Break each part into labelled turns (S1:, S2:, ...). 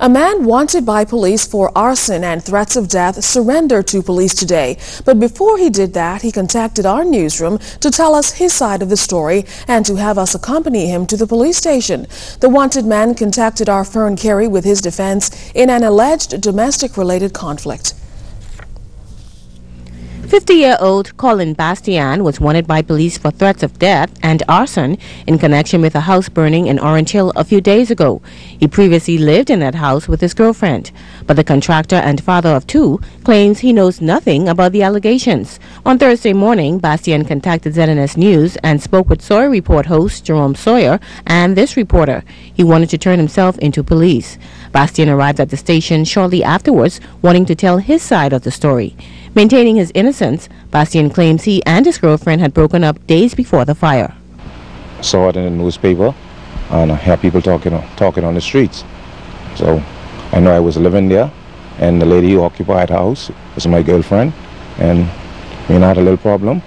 S1: A man wanted by police for arson and threats of death surrendered to police today. But before he did that, he contacted our newsroom to tell us his side of the story and to have us accompany him to the police station. The wanted man contacted our Fern Carey with his defense in an alleged domestic-related conflict.
S2: 50-year-old Collin Bastian was wanted by police for threats of death and arson in connection with a house burning in Orange Hill a few days ago. He previously lived in that house with his girlfriend, but the contractor and father of two claims he knows nothing about the allegations. On Thursday morning, Bastian contacted ZNS News and spoke with Sawyer Report host Jerome Sawyer and this reporter. He wanted to turn himself into police. Bastian arrived at the station shortly afterwards, wanting to tell his side of the story. Maintaining his innocence, Bastian claims he and his girlfriend had broken up days before the fire.
S3: Saw it in the newspaper, and I heard people talking on the streets. So I know I was living there, and the lady who occupied the house was my girlfriend, and we had a little problem,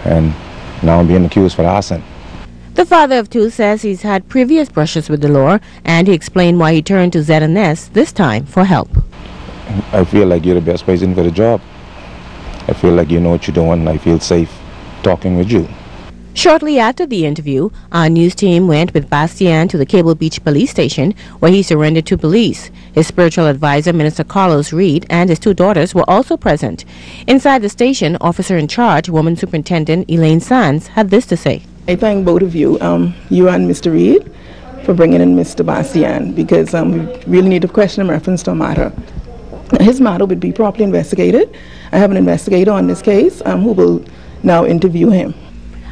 S3: and now I'm being accused for arson.
S2: The father of two says he's had previous brushes with the law, and he explained why he turned to ZNS this time for help.
S3: I feel like you're the best person for the job. I feel like you know what you're doing, and I feel safe talking with you.
S2: Shortly after the interview, our news team went with Bastian to the Cable Beach police station where he surrendered to police. His spiritual advisor, Minister Carlos Reed, and his two daughters were also present. Inside the station, officer in charge, Woman Superintendent Elaine Sands, had this to say.
S4: I thank both of you, you and Mr. Reed, for bringing in Mr. Bastian, because we really need to question him in reference to a matter. His matter would be properly investigated. I have an investigator on this case who will now interview him.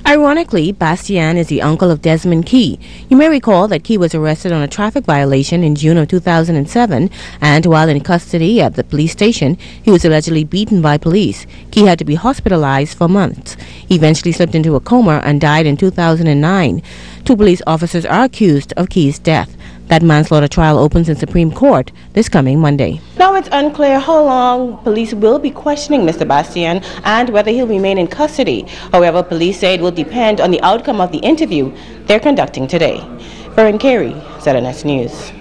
S2: Ironically, Bastian is the uncle of Desmond Key. You may recall that Key was arrested on a traffic violation in June of 2007, and while in custody at the police station, he was allegedly beaten by police. Key had to be hospitalized for months. He eventually slipped into a coma and died in 2009. Two police officers are accused of Key's death. That manslaughter trial opens in Supreme Court this coming Monday. Now it's unclear how long police will be questioning Mr. Bastian and whether he'll remain in custody. However, police say it will depend on the outcome of the interview they're conducting today. Fern, Carey, ZNS News.